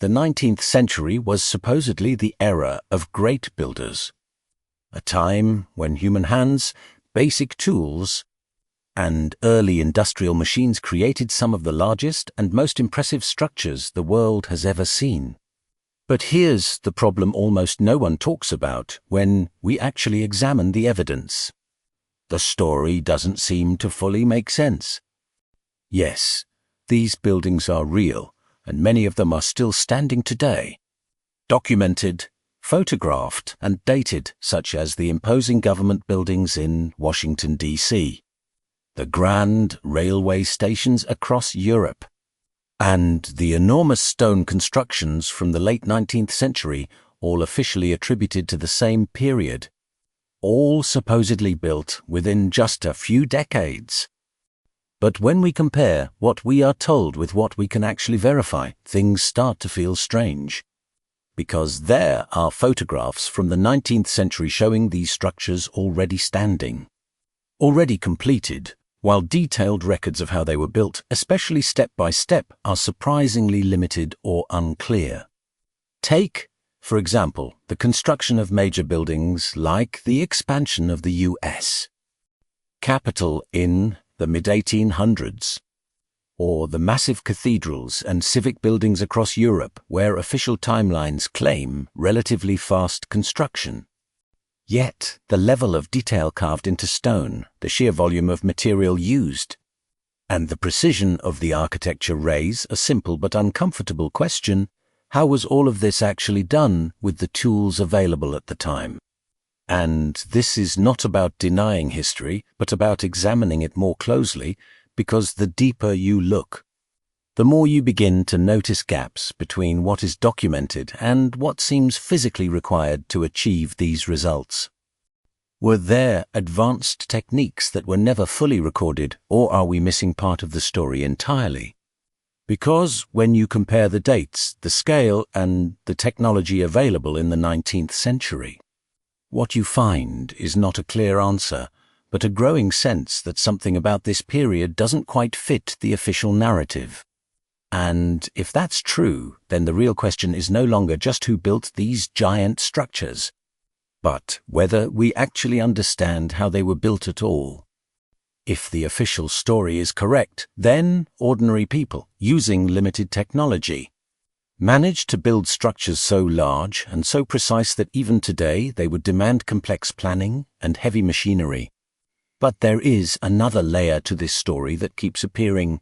the 19th century was supposedly the era of great builders, a time when human hands, basic tools, and early industrial machines created some of the largest and most impressive structures the world has ever seen. But here's the problem almost no one talks about when we actually examine the evidence. The story doesn't seem to fully make sense. Yes, these buildings are real, and many of them are still standing today. Documented, photographed, and dated, such as the imposing government buildings in Washington, D.C., the grand railway stations across Europe, and the enormous stone constructions from the late 19th century, all officially attributed to the same period, all supposedly built within just a few decades. But when we compare what we are told with what we can actually verify, things start to feel strange. Because there are photographs from the 19th century showing these structures already standing, already completed, while detailed records of how they were built, especially step by step, are surprisingly limited or unclear. Take, for example, the construction of major buildings like the expansion of the U.S. Capitol in the mid-1800s, or the massive cathedrals and civic buildings across Europe where official timelines claim relatively fast construction. Yet, the level of detail carved into stone, the sheer volume of material used, and the precision of the architecture raise a simple but uncomfortable question: how was all of this actually done with the tools available at the time? And this is not about denying history, but about examining it more closely, because the deeper you look, the more you begin to notice gaps between what is documented and what seems physically required to achieve these results. Were there advanced techniques that were never fully recorded, or are we missing part of the story entirely? Because when you compare the dates, the scale, and the technology available in the 19th century, what you find is not a clear answer, but a growing sense that something about this period doesn't quite fit the official narrative. And if that's true, then the real question is no longer just who built these giant structures, but whether we actually understand how they were built at all. If the official story is correct, then ordinary people, using limited technology, managed to build structures so large and so precise that even today they would demand complex planning and heavy machinery. But there is another layer to this story that keeps appearing,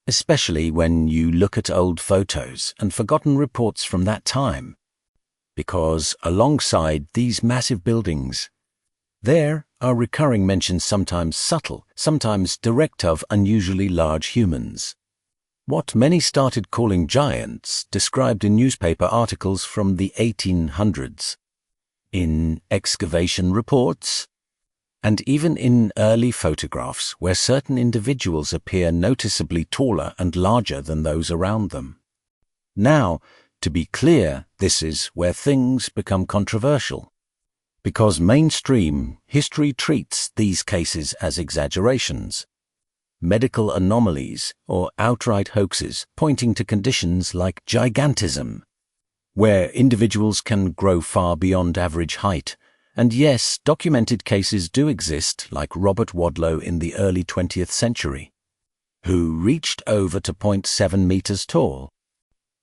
especially when you look at old photos and forgotten reports from that time. Because alongside these massive buildings, there are recurring mentions, sometimes subtle, sometimes direct, of unusually large humans. What many started calling giants, described in newspaper articles from the 1800s, in excavation reports, and even in early photographs where certain individuals appear noticeably taller and larger than those around them. Now, to be clear, this is where things become controversial, because mainstream history treats these cases as exaggerations, medical anomalies, or outright hoaxes pointing to conditions like gigantism, where individuals can grow far beyond average height. And yes, documented cases do exist, like Robert Wadlow in the early 20th century, who reached over to 0.7 meters tall.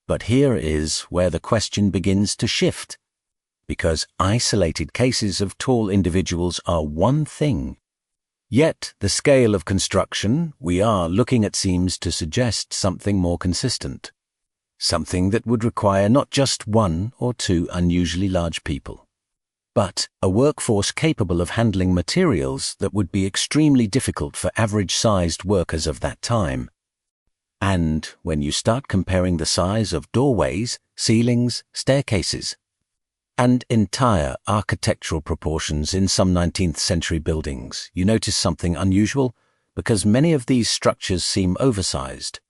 But here is where the question begins to shift, because isolated cases of tall individuals are one thing. Yet the scale of construction we are looking at seems to suggest something more consistent, something that would require not just one or two unusually large people, but a workforce capable of handling materials that would be extremely difficult for average-sized workers of that time. And when you start comparing the size of doorways, ceilings, staircases, and entire architectural proportions in some 19th century buildings, you notice something unusual, because many of these structures seem oversized.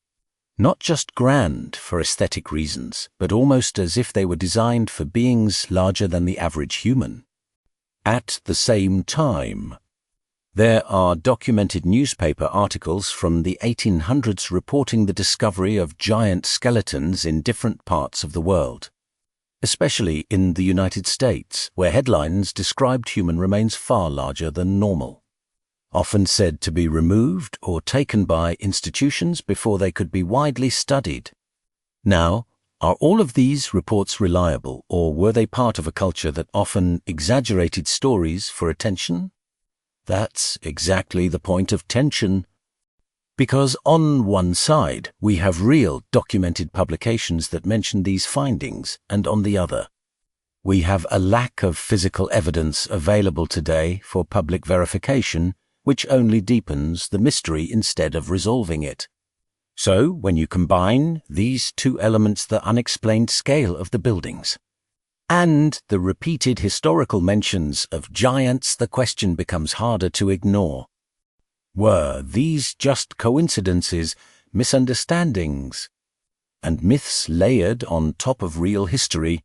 Not just grand for aesthetic reasons, but almost as if they were designed for beings larger than the average human. At the same time, There are documented newspaper articles from the 1800s reporting the discovery of giant skeletons in different parts of the world, especially in the United States, where headlines described human remains far larger than normal, often said to be removed or taken by institutions before they could be widely studied. Now, are all of these reports reliable, or were they part of a culture that often exaggerated stories for attention? That's exactly the point of tension. Because on one side, we have real documented publications that mention these findings, and on the other, we have a lack of physical evidence available today for public verification, which only deepens the mystery instead of resolving it. So, when you combine these two elements, the unexplained scale of the buildings and the repeated historical mentions of giants, the question becomes harder to ignore. Were these just coincidences, misunderstandings, and myths layered on top of real history,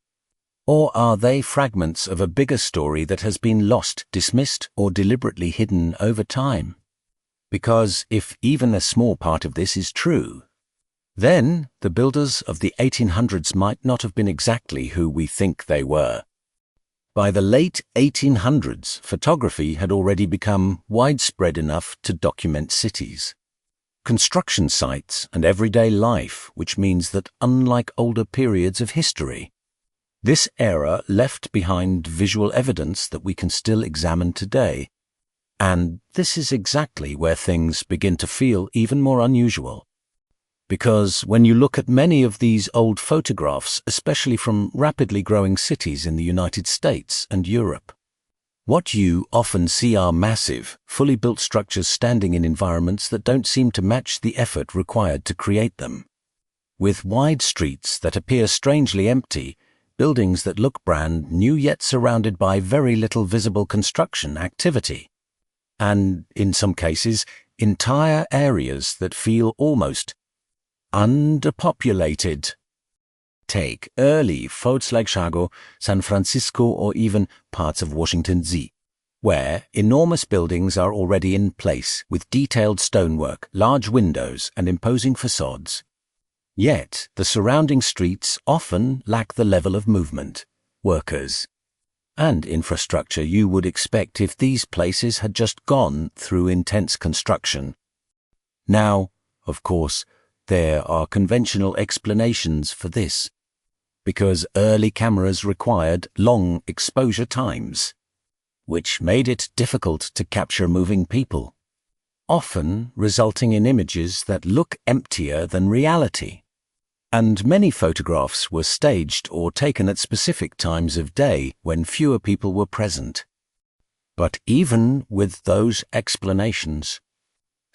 or are they fragments of a bigger story that has been lost, dismissed, or deliberately hidden over time? Because if even a small part of this is true, then the builders of the 1800s might not have been exactly who we think they were. By the late 1800s, photography had already become widespread enough to document cities, construction sites, and everyday life, which means that unlike older periods of history, this era left behind visual evidence that we can still examine today. And this is exactly where things begin to feel even more unusual. Because when you look at many of these old photographs, especially from rapidly growing cities in the United States and Europe, what you often see are massive, fully built structures standing in environments that don't seem to match the effort required to create them. With wide streets that appear strangely empty, buildings that look brand new yet surrounded by very little visible construction activity, and, in some cases, entire areas that feel almost underpopulated. Take early forts like Chicago, San Francisco, or even parts of Washington, D.C., where enormous buildings are already in place with detailed stonework, large windows, and imposing facades. Yet, the surrounding streets often lack the level of movement, workers, and infrastructure you would expect if these places had just gone through intense construction. Now, of course, there are conventional explanations for this, because early cameras required long exposure times, which made it difficult to capture moving people, often resulting in images that look emptier than reality. And many photographs were staged or taken at specific times of day when fewer people were present. But even with those explanations,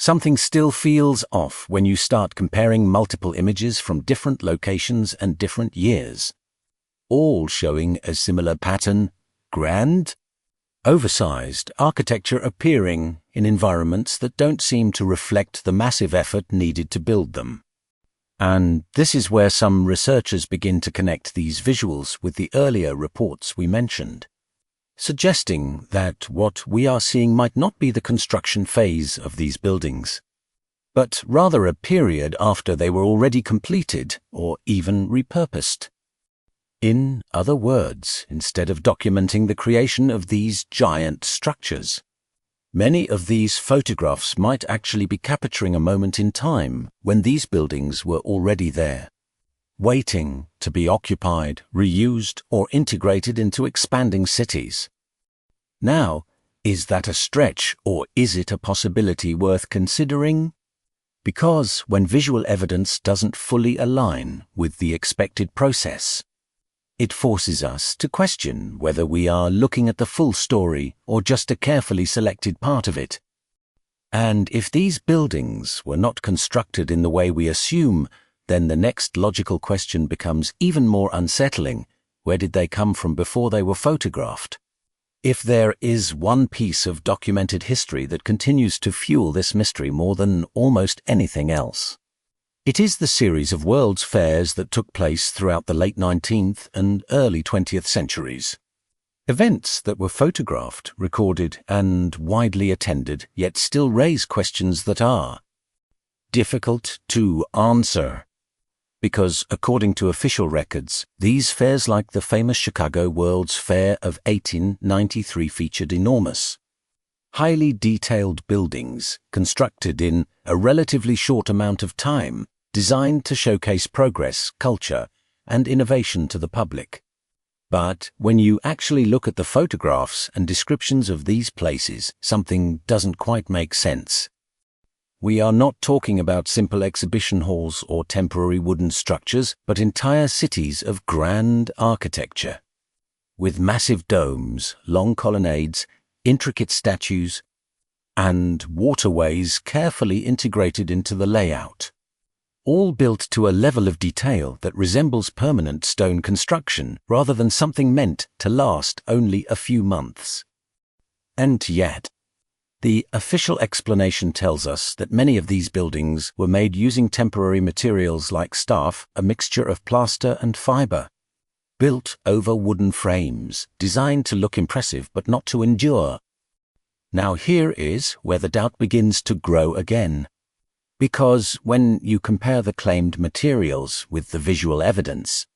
something still feels off when you start comparing multiple images from different locations and different years, all showing a similar pattern: grand, oversized architecture appearing in environments that don't seem to reflect the massive effort needed to build them. And this is where some researchers begin to connect these visuals with the earlier reports we mentioned, suggesting that what we are seeing might not be the construction phase of these buildings, but rather a period after they were already completed or even repurposed. In other words, instead of documenting the creation of these giant structures, many of these photographs might actually be capturing a moment in time when these buildings were already there, waiting to be occupied, reused, or integrated into expanding cities. Now, is that a stretch, or is it a possibility worth considering? Because when visual evidence doesn't fully align with the expected process, it forces us to question whether we are looking at the full story or just a carefully selected part of it. And if these buildings were not constructed in the way we assume, then the next logical question becomes even more unsettling. Where did they come from before they were photographed? If there is one piece of documented history that continues to fuel this mystery more than almost anything else, it is the series of World's Fairs that took place throughout the late 19th and early 20th centuries. Events that were photographed, recorded, and widely attended, yet still raise questions that are difficult to answer. Because, according to official records, these fairs, like the famous Chicago World's Fair of 1893, featured enormous, highly detailed buildings constructed in a relatively short amount of time, designed to showcase progress, culture, and innovation to the public. But when you actually look at the photographs and descriptions of these places, something doesn't quite make sense. We are not talking about simple exhibition halls or temporary wooden structures, but entire cities of grand architecture, with massive domes, long colonnades, intricate statues, and waterways carefully integrated into the layout, all built to a level of detail that resembles permanent stone construction rather than something meant to last only a few months. And yet, the official explanation tells us that many of these buildings were made using temporary materials like staff, a mixture of plaster and fiber, built over wooden frames, designed to look impressive but not to endure. Now here is where the doubt begins to grow again. Because when you compare the claimed materials with the visual evidence,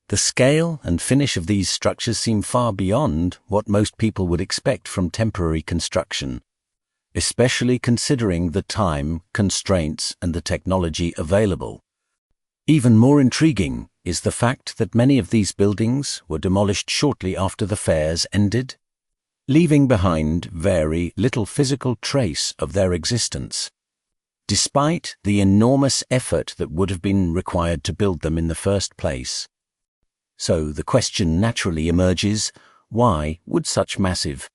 the scale and finish of these structures seem far beyond what most people would expect from temporary construction, especially considering the time, constraints, and the technology available. Even more intriguing is the fact that many of these buildings were demolished shortly after the fairs ended, leaving behind very little physical trace of their existence, despite the enormous effort that would have been required to build them in the first place. So the question naturally emerges, why would such massive,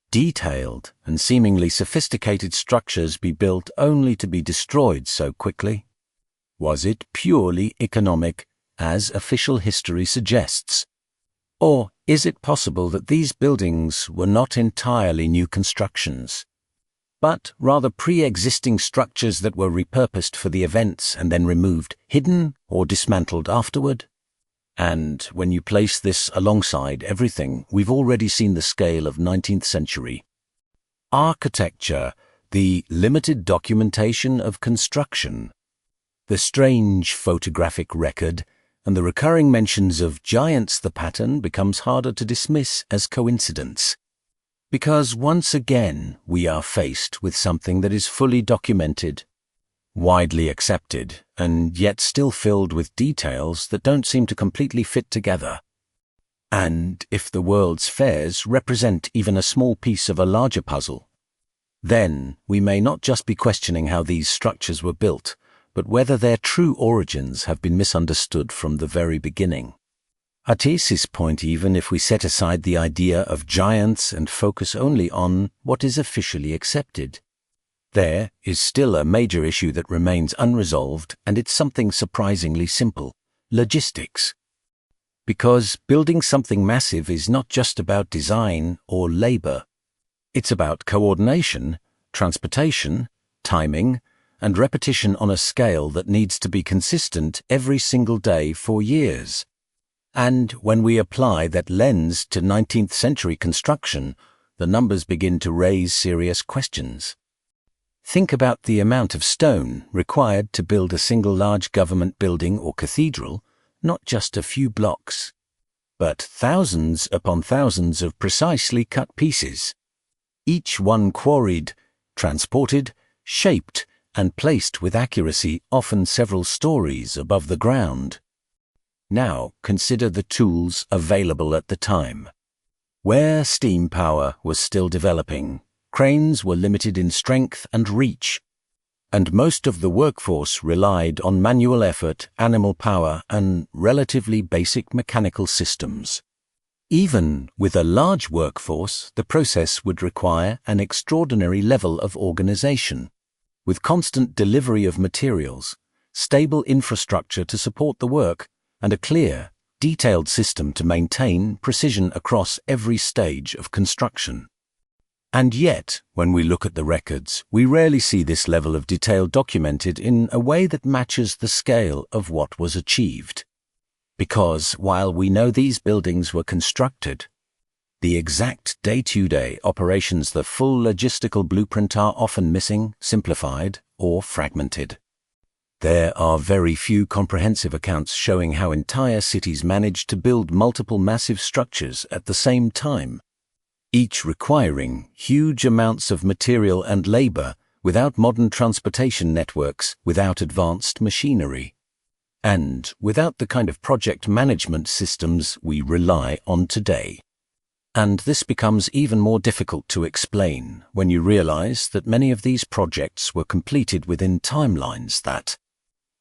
detailed, and seemingly sophisticated structures be built only to be destroyed so quickly? Was it purely economic, as official history suggests? Or is it possible that these buildings were not entirely new constructions, but rather pre-existing structures that were repurposed for the events and then removed, hidden, or dismantled afterward? And when you place this alongside everything we've already seen, the scale of 19th century architecture, the limited documentation of construction, the strange photographic record, and the recurring mentions of giants, the pattern becomes harder to dismiss as coincidence. Because once again we are faced with something that is fully documented, widely accepted, and yet still filled with details that don't seem to completely fit together. And if the world's fairs represent even a small piece of a larger puzzle, then we may not just be questioning how these structures were built, but whether their true origins have been misunderstood from the very beginning. At this point, even if we set aside the idea of giants and focus only on what is officially accepted, there is still a major issue that remains unresolved, and it's something surprisingly simple: logistics. Because building something massive is not just about design or labor. It's about coordination, transportation, timing, and repetition on a scale that needs to be consistent every single day for years. And when we apply that lens to 19th century construction, the numbers begin to raise serious questions. Think about the amount of stone required to build a single large government building or cathedral, not just a few blocks, but thousands upon thousands of precisely cut pieces, each one quarried, transported, shaped, and placed with accuracy, often several stories above the ground. Now consider the tools available at the time. Where steam power was still developing, cranes were limited in strength and reach, and most of the workforce relied on manual effort, animal power, and relatively basic mechanical systems. Even with a large workforce, the process would require an extraordinary level of organization, with constant delivery of materials, stable infrastructure to support the work, and a clear, detailed system to maintain precision across every stage of construction. And yet, when we look at the records, we rarely see this level of detail documented in a way that matches the scale of what was achieved. Because while we know these buildings were constructed, the exact day-to-day operations, the full logistical blueprint are often missing, simplified, or fragmented. There are very few comprehensive accounts showing how entire cities managed to build multiple massive structures at the same time, each requiring huge amounts of material and labor without modern transportation networks, without advanced machinery, and without the kind of project management systems we rely on today. And this becomes even more difficult to explain when you realize that many of these projects were completed within timelines that,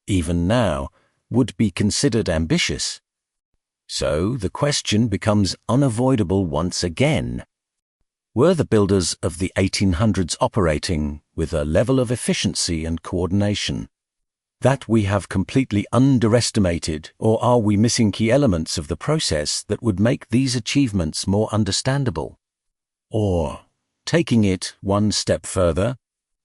even now, would be considered ambitious. So the question becomes unavoidable once again. Were the builders of the 1800s operating with a level of efficiency and coordination that we have completely underestimated, or are we missing key elements of the process that would make these achievements more understandable? Or, taking it one step further,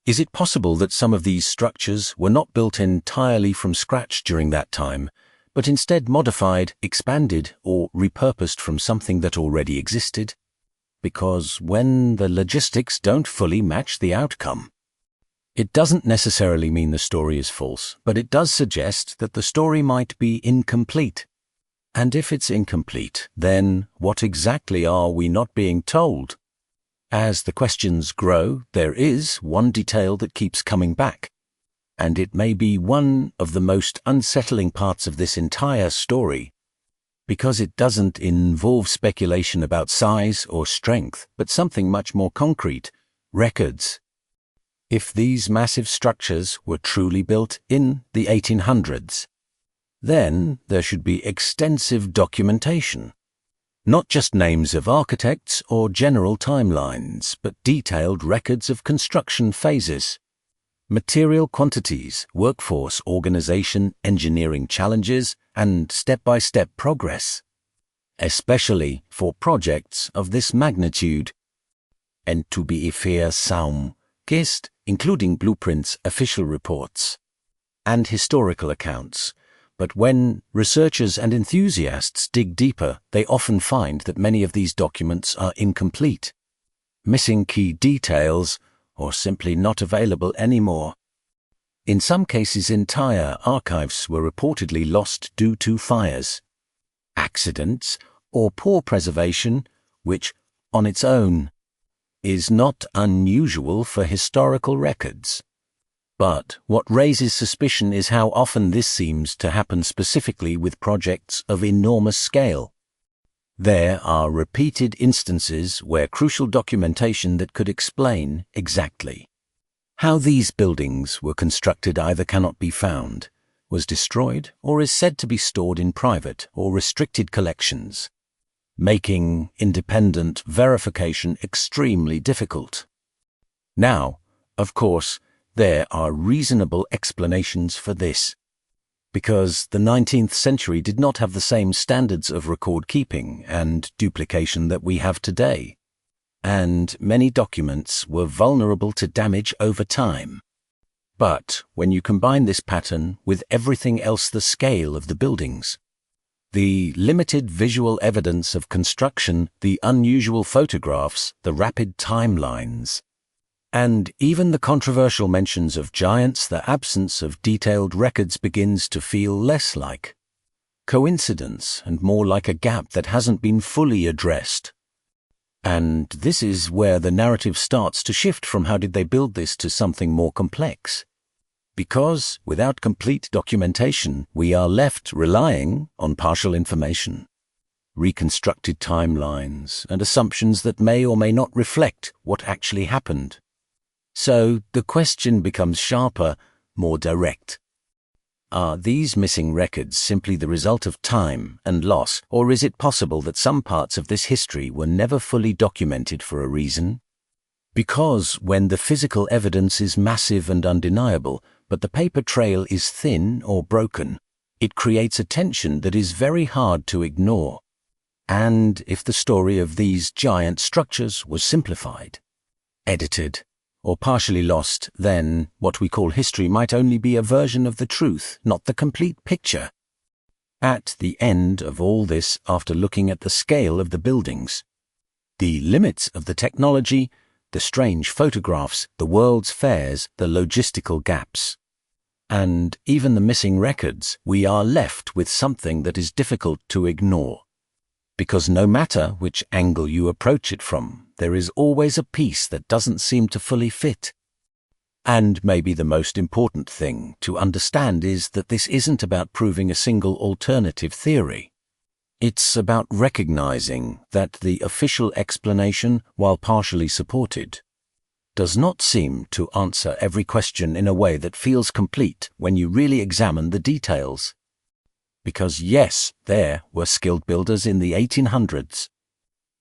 is it possible that some of these structures were not built entirely from scratch during that time, but instead modified, expanded, or repurposed from something that already existed? Because when the logistics don't fully match the outcome, it doesn't necessarily mean the story is false, but it does suggest that the story might be incomplete. And if it's incomplete, then what exactly are we not being told? As the questions grow, there is one detail that keeps coming back, and it may be one of the most unsettling parts of this entire story, because it doesn't involve speculation about size or strength, but something much more concrete: records. If these massive structures were truly built in the 1800s, then there should be extensive documentation. Not just names of architects or general timelines, but detailed records of construction phases, material quantities, workforce organization, engineering challenges, and step-by-step progress, especially for projects of this magnitude. And to be fair, some Gist, including blueprints, official reports, and historical accounts. But when researchers and enthusiasts dig deeper, they often find that many of these documents are incomplete, missing key details, or simply not available anymore. In some cases, entire archives were reportedly lost due to fires, accidents, or poor preservation, which, on its own, is not unusual for historical records. But what raises suspicion is how often this seems to happen specifically with projects of enormous scale. There are repeated instances where crucial documentation that could explain exactly how these buildings were constructed either cannot be found, was destroyed, or is said to be stored in private or restricted collections, making independent verification extremely difficult. Now, of course, there are reasonable explanations for this, because the 19th century did not have the same standards of record-keeping and duplication that we have today, and many documents were vulnerable to damage over time. But when you combine this pattern with everything else, the scale of the buildings, the limited visual evidence of construction, the unusual photographs, the rapid timelines, and even the controversial mentions of giants, the absence of detailed records begins to feel less like coincidence and more like a gap that hasn't been fully addressed. And this is where the narrative starts to shift from how did they build this to something more complex. Because without complete documentation, we are left relying on partial information, reconstructed timelines, and assumptions that may or may not reflect what actually happened. So the question becomes sharper, more direct. Are these missing records simply the result of time and loss, or is it possible that some parts of this history were never fully documented for a reason? Because when the physical evidence is massive and undeniable, but the paper trail is thin or broken, it creates a tension that is very hard to ignore. And if the story of these giant structures was simplified, edited, or partially lost, then what we call history might only be a version of the truth, not the complete picture. At the end of all this, after looking at the scale of the buildings, The limits of the technology, the strange photographs, the world's fairs, the logistical gaps. And even the missing records, we are left with something that is difficult to ignore. Because no matter which angle you approach it from, there is always a piece that doesn't seem to fully fit. And maybe the most important thing to understand is that this isn't about proving a single alternative theory. It's about recognizing that the official explanation, while partially supported, does not seem to answer every question in a way that feels complete when you really examine the details. Because yes, there were skilled builders in the 1800s.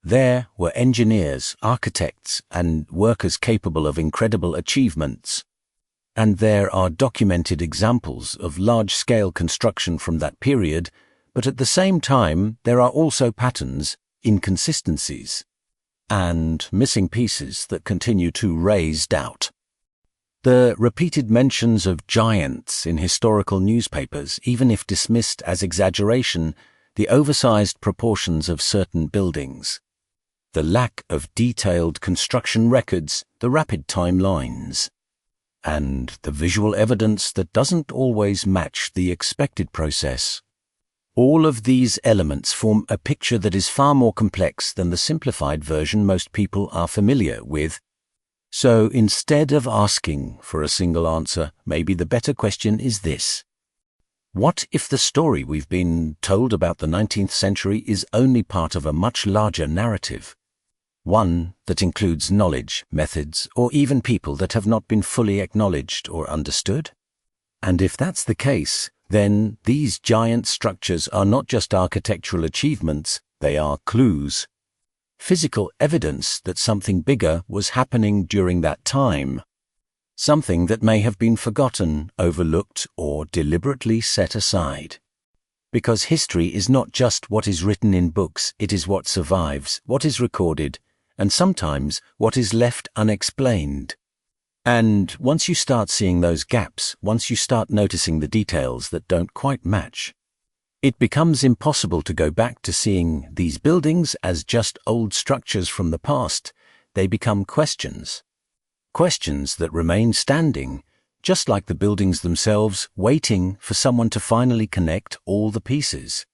There were engineers, architects, and workers capable of incredible achievements. And there are documented examples of large-scale construction from that period, but at the same time there are also patterns, inconsistencies, and missing pieces that continue to raise doubt. The repeated mentions of giants in historical newspapers, even if dismissed as exaggeration, the oversized proportions of certain buildings, the lack of detailed construction records, the rapid timelines, and the visual evidence that doesn't always match the expected process. All of these elements form a picture that is far more complex than the simplified version most people are familiar with. So instead of asking for a single answer, maybe the better question is this. What if the story we've been told about the 19th century is only part of a much larger narrative? One that includes knowledge, methods, or even people that have not been fully acknowledged or understood? And if that's the case, then these giant structures are not just architectural achievements, they are clues. Physical evidence that something bigger was happening during that time. Something that may have been forgotten, overlooked, or deliberately set aside. Because history is not just what is written in books, it is what survives, what is recorded, and sometimes what is left unexplained. And once you start seeing those gaps, once you start noticing the details that don't quite match, it becomes impossible to go back to seeing these buildings as just old structures from the past. They become questions. Questions that remain standing, just like the buildings themselves, waiting for someone to finally connect all the pieces.